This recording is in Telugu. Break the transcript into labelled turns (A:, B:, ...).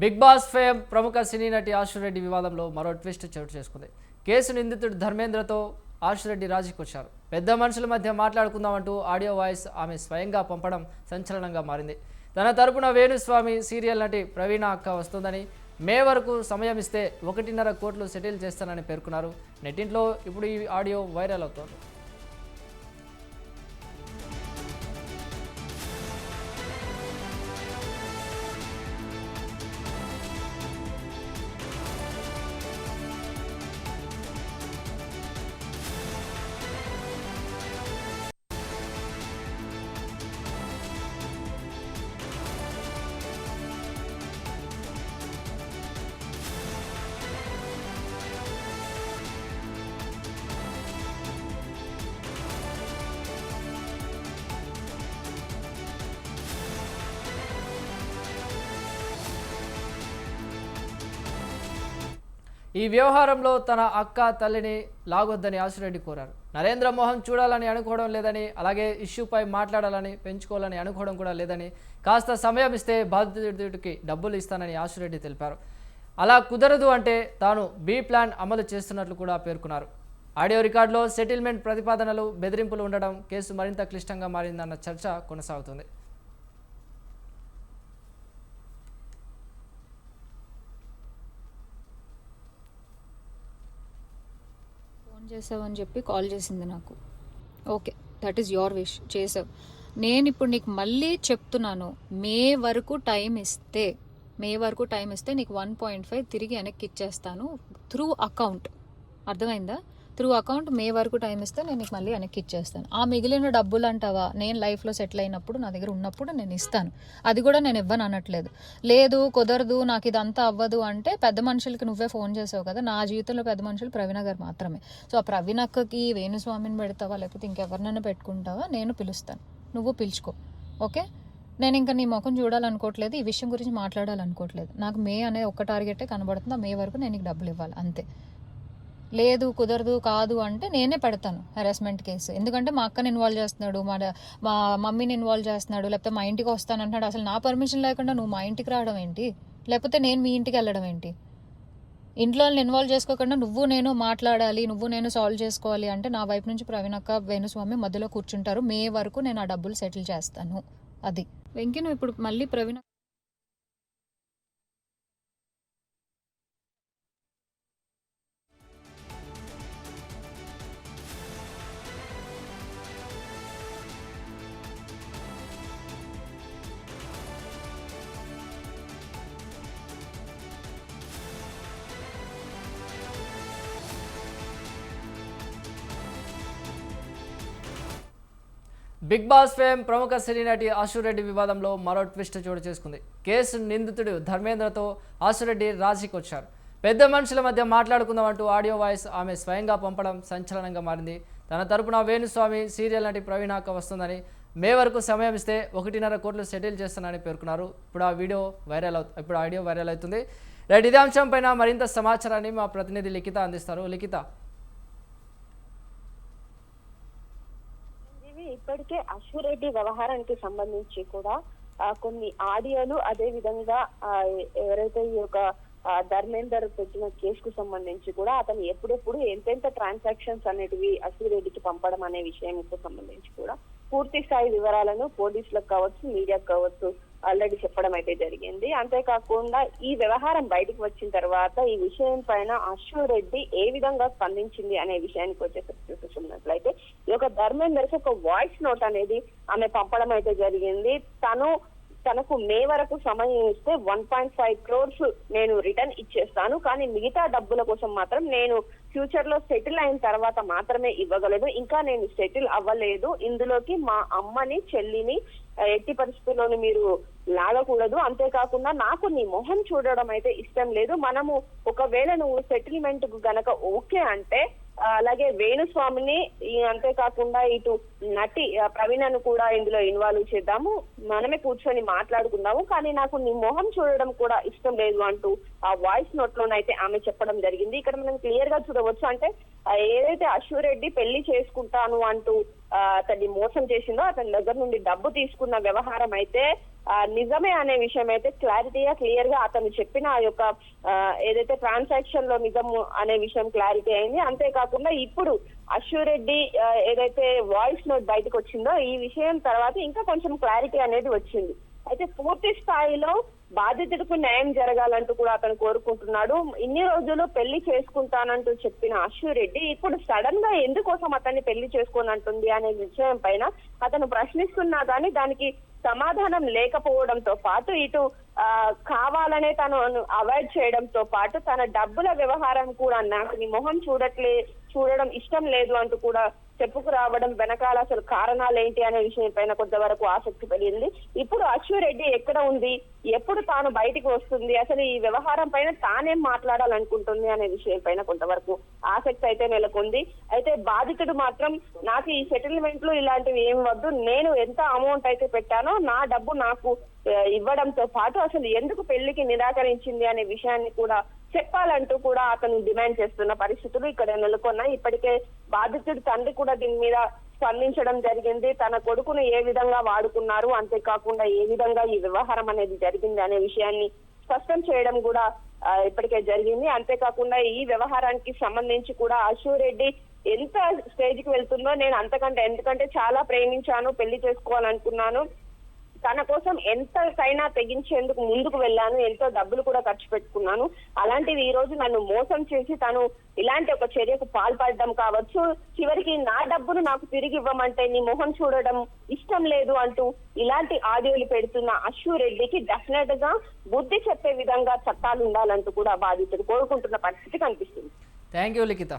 A: బిగ్ బాస్ ఫేమ్ ప్రముఖ సినీ నటి ఆశురెడ్డి వివాదంలో మరో ట్విస్ట్ చోటు చేసుకుంది. కేసు నిందితుడు ధర్మేంద్రతో ఆశురెడ్డి రాజీకి వచ్చారు. పెద్ద మనుషుల మధ్య మాట్లాడుకుందామంటూ ఆడియో వాయిస్ ఆమె స్వయంగా పంపడం సంచలనంగా మారింది. తన తరపున వేణుస్వామి సీరియల్ నటి ప్రవీణ అక్క వస్తుందని, మే వరకు సమయం ఇస్తే 1.5 కోట్లు సెటిల్ చేస్తానని పేర్కొన్నారు. నెట్టింట్లో ఇప్పుడు ఈ ఆడియో వైరల్ అవుతోంది. ఈ వ్యవహారంలో తన అక్క తల్లిని లాగొద్దని ఆశురెడ్డి కోరారు. నరేంద్ర మోహన్ చూడాలని అనుకోవడం లేదని, అలాగే ఇష్యూపై మాట్లాడాలని పెంచుకోవాలని అనుకోవడం కూడా లేదని, కాస్త సమయం ఇస్తే బాధితుడికి డబ్బులు ఇస్తానని ఆశురెడ్డి తెలిపారు. అలా కుదరదు అంటే తాను బి ప్లాన్ అమలు చేస్తున్నట్లు కూడా పేర్కొన్నారు. ఆడియో రికార్డులో సెటిల్మెంట్ ప్రతిపాదనలు, బెదిరింపులు ఉండడం కేసు మరింత క్లిష్టంగా మారిందన్న చర్చ కొనసాగుతుంది.
B: చేసావని చెప్పి కాల్ చేసింది నాకు. Okay, that is your wish, చేసావు. నేను ఇప్పుడు నీకు మళ్ళీ చెప్తున్నాను, మే వరకు టైం ఇస్తే నీకు 1.5 తిరిగి వెనక్కి ఇచ్చేస్తాను త్రూ అకౌంట్. అర్థమైందా? త్రూ అకౌంట్ మే వరకు టైం ఇస్తే నేను నీకు మళ్ళీ వెనక్కి ఇచ్చేస్తాను. ఆ మిగిలిన డబ్బులు అంటావా, నేను లైఫ్లో సెటిల్ అయినప్పుడు నా దగ్గర ఉన్నప్పుడు నేను ఇస్తాను. అది కూడా నేను ఇవ్వను అనట్లేదు. లేదు కుదరదు, నాకు ఇదంతా అవ్వదు అంటే పెద్ద మనుషులకి నువ్వే ఫోన్ చేసావు కదా. నా జీవితంలో పెద్ద మనుషులు ప్రవీణ గారు మాత్రమే. సో ఆ ప్రవీణక్కకి వేణుస్వామిని పెడతావా లేకపోతే ఇంకెవరినైనా పెట్టుకుంటావా, నేను పిలుస్తాను, నువ్వు పిలుచుకో. ఓకే, నేను ఇంకా నీ ముఖం చూడాలనుకోవట్లేదు, ఈ విషయం గురించి మాట్లాడాలనుకోవట్లేదు. నాకు మే అనే ఒక్క టార్గెటే కనబడుతుంది. మే వరకు నేను నీకు డబ్బులు ఇవ్వాలి అంతే. లేదు కాదు అంటే నేనే పెడతాను హెరాస్మెంట్ కేసు. ఎందుకంటే మా అక్కని ఇన్వాల్వ్ చేస్తున్నాడు, మా మమ్మీని ఇన్వాల్వ్ చేస్తున్నాడు, లేకపోతే మా ఇంటికి వస్తానంటున్నాడు. అసలు నా పర్మిషన్ లేకుండా నువ్వు మా ఇంటికి రావడం ఏంటి, లేకపోతే నేను మీ ఇంటికి వెళ్ళడం ఏంటి? ఇంట్లో ఇన్వాల్వ్ చేసుకోకుండా నువ్వు నేను మాట్లాడాలి, నువ్వు నేను సాల్వ్ చేసుకోవాలి అంటే నా వైపు నుంచి ప్రవీణక్క, వేణుస్వామి మధ్యలో కూర్చుంటారు. మే వరకు నేను ఆ డబ్బులు సెటిల్ చేస్తాను. అది వెంకీ, నువ్వు ఇప్పుడు మళ్ళీ ప్రవీణ
A: బిగ్ బాస్ ఫేమ్ ప్రముఖ సినీ నటి ఆశురెడ్డి వివాదంలో మరో ట్విస్ట్ చోటు చేసుకుంది. కేసు నిందితుడు ధర్మేంద్రతో ఆశురెడ్డి రాజీకి వచ్చారు. పెద్ద మనుషుల మధ్య మాట్లాడుకుందామంటూ ఆడియో వాయిస్ ఆమె స్వయంగా పంపడం సంచలనంగా మారింది. తన తరపున వేణుస్వామి సీరియల్ నటి ప్రవీణ అక్క వస్తుందని, మే వరకు సమయం ఇస్తే 1.5 కోట్లు సెటిల్ చేస్తానని పేర్కొన్నారు. ఇప్పుడు ఆడియో వైరల్ అవుతుంది. రైట్, ఇదే అంశంపైన మరింత సమాచారాన్ని మా ప్రతినిధి లిఖిత అందిస్తారు. లిఖిత,
C: ఇప్పటికే ఆశురెడ్డి వ్యవహారానికి సంబంధించి కూడా కొన్ని ఆడియోలు, అదే విధంగా ఎవరైతే ఈ యొక్క ధర్మేందర్ పెట్టిన కేసుకు సంబంధించి కూడా అతను ఎప్పుడెప్పుడు ఎంతెంత ట్రాన్సాక్షన్స్ అనేటివి ఆశురెడ్డికి పంపడం అనే విషయంకు సంబంధించి కూడా పూర్తి స్థాయి వివరాలను పోలీసులకు కావచ్చు, మీడియాకు కావచ్చు ఆల్రెడీ చెప్పడం అయితే జరిగింది. అంతేకాకుండా ఈ వ్యవహారం బయటకు వచ్చిన తర్వాత ఈ విషయం పైన ఆశురెడ్డి ఏ విధంగా స్పందించింది అనే విషయానికి వచ్చేసరికి చూసుకున్నట్లయితే ఈ యొక్క ధర్మేందర్కి ఒక వాయిస్ నోట్ అనేది ఆమె పంపడం అయితే జరిగింది. తనకు మే వరకు సమయం ఇస్తే 1.5 crores నేను రిటర్న్ ఇచ్చేస్తాను, కానీ మిగతా డబ్బుల కోసం మాత్రం నేను ఫ్యూచర్ లో సెటిల్ అయిన తర్వాత మాత్రమే ఇవ్వగలదు. ఇంకా నేను సెటిల్ అవ్వలేదు, ఇందులోకి మా అమ్మని, చెల్లిని ఎట్టి పరిస్థితుల్లోనూ మీరు లాగకూడదు. అంతేకాకుండా నాకు నీ మొహం చూడడం అయితే ఇష్టం లేదు. మనము ఒకవేళ నువ్వు సెటిల్మెంట్ కు గనక ఓకే అంటే అలాగే వేణుస్వామిని, అంతేకాకుండా ఇటు నటి ప్రవీణను కూడా ఇందులో ఇన్వాల్వ్ చేద్దాము, మనమే కూర్చొని మాట్లాడుకుందాము, కానీ నాకు నీ మొహం చూడడం కూడా ఇష్టం లేదు అంటూ ఆ వాయిస్ నోట్ లోనైతే ఆమె చెప్పడం జరిగింది. ఇక్కడ మనం క్లియర్ గా చూడవచ్చు. అంటే ఏదైతే ఆశురెడ్డి పెళ్లి చేసుకుంటాను అంటూ అతన్ని మోసం చేసిందో, అతని దగ్గర నుండి డబ్బు తీసుకున్న వ్యవహారం అయితే నిజమే అనే విషయం అయితే క్లియర్ గా అతను చెప్పిన ఆ యొక్క ఏదైతే ట్రాన్సాక్షన్ లో నిజము అనే విషయం క్లారిటీ అయింది. అంతేకాకుండా ఇప్పుడు అశ్వరెడ్డి ఏదైతే వాయిస్ నోట్ బయటకు వచ్చిందో ఈ విషయం తర్వాత ఇంకా కొంచెం క్లారిటీ అనేది వచ్చింది. అయితే పూర్తి స్థాయిలో బాధితుడికి న్యాయం జరగాలంటూ కూడా అతను కోరుకుంటున్నాడు. ఇన్ని రోజులు పెళ్లి చేసుకుంటానంటూ చెప్పిన అశ్వరెడ్డి ఇప్పుడు సడన్ గా ఎందుకోసం అతన్ని పెళ్లి చేసుకోనంటుంది అనే విషయం పైన అతను ప్రశ్నిస్తున్నా కానీ దానికి సమాధానం లేకపోవడంతో పాటు ఇటు కావాలనే తను అవాయిడ్ చేయడంతో పాటు తన డబ్బుల వ్యవహారం కూడా నాకు నీ మొహం చూడడం ఇష్టం లేదు అంటూ కూడా చెప్పుకు రావడం వెనకాల అసలు కారణాలు ఏంటి అనే విషయం పైన కొంతవరకు ఆసక్తి పెరిగింది. ఇప్పుడు అశ్వరెడ్డి ఎక్కడ ఉంది, ఎప్పుడు తాను బయటికి వస్తుంది, అసలు ఈ వ్యవహారం పైన తానేం మాట్లాడాలనుకుంటుంది అనే విషయం పైన కొంతవరకు ఆసక్తి అయితే నెలకొంది. అయితే బాధితుడు మాత్రం నాకు ఈ సెటిల్మెంట్లు ఇలాంటివి ఏం వద్దు, నేను ఎంత అమౌంట్ అయితే పెట్టానో నా డబ్బు నాకు ఇవ్వడంతో పాటు అసలు ఎందుకు పెళ్లికి నిరాకరించింది అనే విషయాన్ని కూడా చెప్పాలంటూ కూడా అతను డిమాండ్ చేస్తున్న పరిస్థితులు ఇక్కడ నెలకొన్నాయి. ఇప్పటికే బాధితుడి తండ్రి కూడా దీని మీద స్పందించడం జరిగింది. తన కొడుకును ఏ విధంగా వాడుకున్నారు, అంతేకాకుండా ఏ విధంగా ఈ వ్యవహారం అనేది జరిగింది అనే విషయాన్ని స్పష్టం చేయడం కూడా ఇప్పటికే జరిగింది. అంతేకాకుండా ఈ వ్యవహారానికి సంబంధించి కూడా అశ్వరెడ్డి ఎంత స్టేజ్ కి వెళ్తుందో నేను ఎందుకంటే చాలా ప్రేమించాను, పెళ్లి చేసుకోవాలనుకున్నాను, తన కోసం ఎంతకైనా తెగించేందుకు ముందుకు వెళ్ళాను, ఎంతో డబ్బులు కూడా ఖర్చు పెట్టుకున్నాను, అలాంటిది ఈ రోజు నన్ను మోసం చేసి తను ఇలాంటి ఒక చర్యకు పాల్పడడం కావచ్చు, చివరికి నా డబ్బును నాకు తిరిగి ఇవ్వమంటే నీ మొహం చూడడం ఇష్టం లేదు అంటూ ఇలాంటి ఆడియోలు పెడుతున్న అశ్వరెడ్డికి డెఫినెట్ గా బుద్ధి చెప్పే విధంగా చట్టాలు ఉండాలంటూ కూడా బాధితుడు కోరుకుంటున్న పరిస్థితి కనిపిస్తుంది.
A: Thank you Likhita.